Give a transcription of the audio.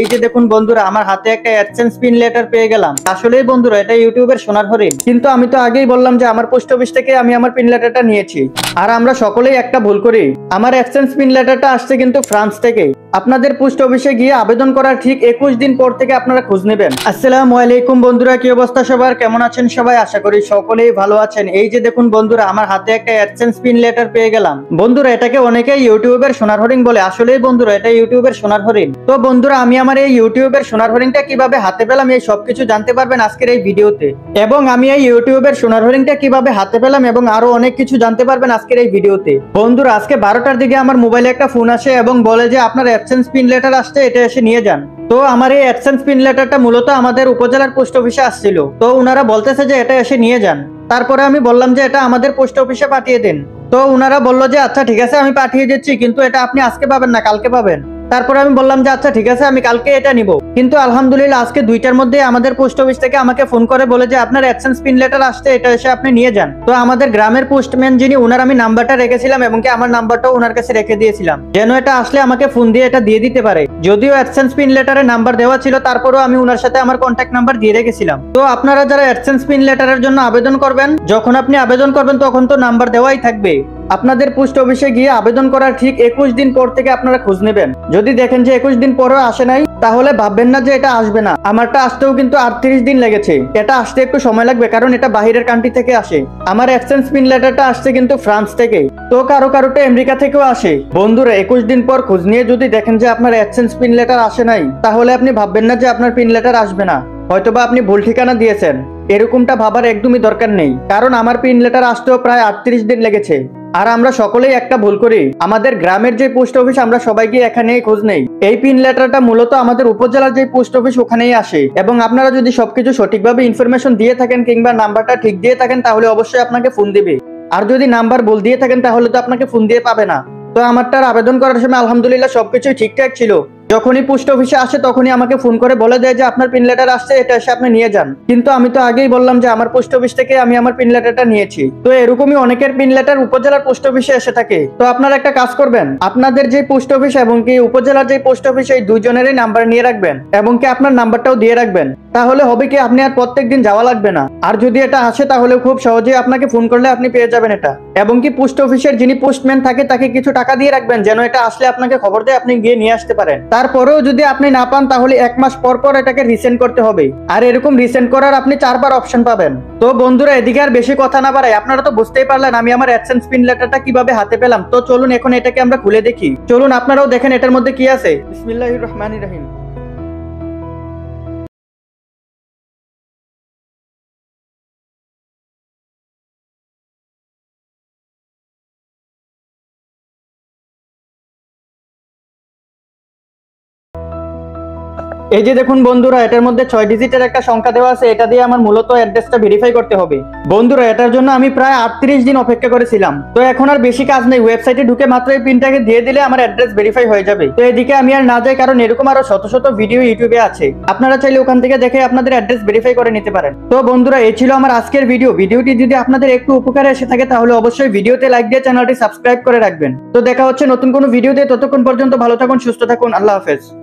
এই যে দেখুন বন্ধুরা, আমার হাতে একটা অ্যাডসেন্স পিন লেটার পেয়ে গেলাম। আসলেই বন্ধুরা, এটা ইউটিউবের সোনার হরিণ। কিন্তু আমি তো আগেই বললাম যে আমার পোস্ট অফিস থেকে আমি আমার পিন লেটারটা নিয়েছি। আর আমরা সকলেই একটা ভুল করি। আমার অ্যাডসেন্স পিন লেটারটা আসছে কিন্তু ফ্রান্স থেকে। আপনাদের পোস্ট অফিসে গিয়ে আবেদন করার ঠিক 21 দিন পর থেকে আপনারা খোঁজ নেবেন। আসসালামু আলাইকুম বন্ধুরা, কি অবস্থা সবার? কেমন আছেন সবাই? আশা করি সকলেই ভালো আছেন। এই যে দেখুন বন্ধুরা, আমার হাতে একটা অ্যাডসেন্স পিন লেটার পেয়ে গেলাম। বন্ধুরা, এটাকে অনেকেই ইউটিউবের সোনার হরিণ বলে। আসলেই বন্ধুরা, এটা ইউটিউবের সোনার হরিণ। তো বন্ধুরা, আমি আমার এই ইউটিউবের সোনার হরিণটা কিভাবে হাতে পেলাম এই সবকিছু জানতে পারবেন আজকের এই ভিডিওতে। এবং আমি এই ইউটিউবের সোনার হরিণটা কিভাবে হাতে পেলাম এবং আরো অনেক কিছু জানতে পারবেন আজকের এই ভিডিওতে। বন্ধুরা, আজকে 12টার দিকে আমার মোবাইলে একটা ফোন আসে এবং বলে যে আপনার অ্যাডসেন্স পিন লেটার আসছে, এটা এসে নিয়ে যান। তো আমার এই অ্যাডসেন্স পিন লেটারটা মূলত আমাদের উপজেলার পোস্ট অফিসে আসছিল। তো উনারা বলতেছে যে এটা এসে নিয়ে যান। তারপরে আমি বললাম যে এটা আমাদের পোস্ট অফিসে পাঠিয়ে দেন। তো উনারা বললো যে আচ্ছা ঠিক আছে, আমি পাঠিয়ে দিচ্ছি, কিন্তু এটা আপনি আজকে পাবেন না, কালকে পাবেন। তারপরে আমি বললাম যে আচ্ছা ঠিক আছে, আমি কালকে এটা নিব। কিন্তু আলহামদুলিল্লাহ আজকে 2টার মধ্যে আমাদের পোস্ট অফিস থেকে আমাকে ফোন করে বলে যে আপনার অ্যাডসেন্স পিন লেটার আসছে, এটা এসে আপনি নিয়ে যান। তো আমাদের গ্রামের পোস্টম্যান যিনি, ওনার আমি নাম্বারটা রেখেছিলাম এবং কি আমার নাম্বারটাও ওনার কাছে রেখে দিয়েছিলাম, যেন এটা আসলে আমাকে ফোন দিয়ে এটা দিয়ে দিতে পারে। যদিও অ্যাডসেন্স পিন লেটারের নাম্বার দেওয়া ছিল, তারপরেও আমি ওনার সাথে আমার কন্ট্যাক্ট নাম্বার দিয়ে রেখেছিলাম। তো আপনারা যারা অ্যাডসেন্স পিন লেটারের জন্য আবেদন করবেন, যখন আপনি আবেদন করবেন তখন তো নাম্বার দেওয়াই থাকবে। আপনাদের পোস্ট অফিসে গিয়ে আবেদন করার ঠিক 21 দিন পর থেকে আপনারা খোঁজ নেবেন। যদি দেখেন যে 21 দিন পরেও আসে নাই, তাহলে ভাববেন না যে এটা আসবে না। আমারটা আসতেও কিন্তু 38 দিন লেগেছে। এটা আসতে একটু সময় লাগবে, কারণ এটা বাহিরের কান্ট্রি থেকে আসে। আমার অ্যাডসেন্স পিন লেটারটা আসছে কিন্তু ফ্রান্স থেকে। তো কারোটা আমেরিকা থেকেও আসে। বন্ধুরা, 21 দিন পর খোঁজ নিয়ে যদি দেখেন যে আপনার অ্যাডসেন্স পিন লেটার আসে নাই, তাহলে আপনি ভাববেন না যে আপনার পিন লেটার আসবে না। হয়তোবা আপনি ভুল ঠিকানা দিয়েছেন। এরকমটা ভাবার একদমই দরকার নেই, কারণ আমার পিন লেটার আসতেও প্রায় 38 দিন লেগেছে। আর আমরা সকলেই একটা ভুল করি। আমাদের গ্রামের যে পোস্ট অফিস, আমরা সবাই গিয়ে এখানেই খোঁজ নেই। এই পিন লেটারটা মূলত আমাদের উপজেলার যে পোস্ট অফিস, ওখানেই আসে। এবং আপনারা যদি সবকিছু সঠিকভাবে ইনফরমেশন দিয়ে থাকেন কিংবা নাম্বারটা ঠিক দিয়ে থাকেন, তাহলে অবশ্যই আপনাকে ফোন দিবে। আর যদি নাম্বার ভুল দিয়ে থাকেন, তাহলে তো আপনাকে ফোন দিয়ে পাবে না। তো আমারটার আবেদন করার সময় আলহামদুলিল্লাহ সবকিছুই ঠিকঠাক ছিল। যখনই পোস্ট অফিসে আসে তখনই আমাকে ফোন করে বলে দেয় যে আপনার পিন লেটার আসছে, এটা এসে আপনি নিয়ে যান। কিন্তু আমি তো আগেই বললাম যে আমার পোস্ট অফিস থেকে আমি আমার পিন লেটারটা নিয়েছি। তো এরকমই অনেকের পিন লেটার উপজেলার পোস্ট অফিসে এসে থাকে। তো আপনারা একটা কাজ করবেন, আপনাদের যে পোস্ট অফিস এবং কি উপজেলার যে পোস্ট অফিস, এই দুইজনেরই নাম্বার নিয়ে রাখবেন এবং কি আপনার নাম্বারটাও দিয়ে রাখবেন। তাহলে হবে কি, আপনি আর প্রত্যেকদিন যাওয়া লাগবে না। আর যদি এটা আসে, তাহলে খুব সহজেই আপনাকে ফোন করলে আপনি পেয়ে যাবেন এটা। এবং কি পোস্ট অফিসের যিনি পোস্টম্যান থাকে, তাকে কিছু টাকা দিয়ে রাখবেন, যেন এটা আসলে আপনাকে খবর দেয়, আপনি গিয়ে নিয়ে আসতে পারেন। তারপরেও যদি আপনি না পান, তাহলে 1 মাস পর পর এটাকে রিসেন্ড করতে হবে। আর এরকম রিসেন্ড করার আপনি 4বার অপশন পাবেন। তো বন্ধুরা, এদিকে আর বেশি কথা না বাড়াই, আপনারা তো বুঝতেই পারলেন আমি আমার অ্যাডসেন্স পিন লেটারটা কিভাবে হাতে পেলাম। তো চলুন এখন এটাকে আমরা খুলে দেখি। চলুন আপনারাও দেখেন এটার মধ্যে কি আছে। বিসমিল্লাহির রহমানির রহিম। এই যে দেখুন বন্ধুরা, এটার মধ্যে 6 ডিজিটের একটা সংখ্যা দেওয়া আছে। এটা দিয়ে আমার মূলত অ্যাড্রেসটা ভেরিফাই করতে হবে। বন্ধুরা, এটার জন্য আমি প্রায় 38 দিন অপেক্ষা করেছিলাম। তো এখন আর বেশি কাজ নেই, ওয়েবসাইটে ঢুকে মাত্র এই পিনটাকে দিয়ে দিলে আমার অ্যাড্রেস ভেরিফাই হয়ে যাবে। তো এদিকে আমি আর না যাই, কারণ এরকম আরো শত শত ভিডিও ইউটিউবে আছে। আপনারা চাইলে ওখান থেকে দেখে আপনাদের অ্যাড্রেস ভেরিফাই করে নিতে পারেন। তো বন্ধুরা, এই ছিল আমার আজকের ভিডিওটি যদি আপনাদের একটু উপকারে এসে থাকে, তাহলে অবশ্যই ভিডিওতে লাইক দিয়ে চ্যানেলটি সাবস্ক্রাইব করে রাখবেন। তো দেখা হচ্ছে নতুন কোনো ভিডিওতে। ততক্ষণ পর্যন্ত ভালো থাকুন, সুস্থ থাকুন, আল্লাহ হাফেজ।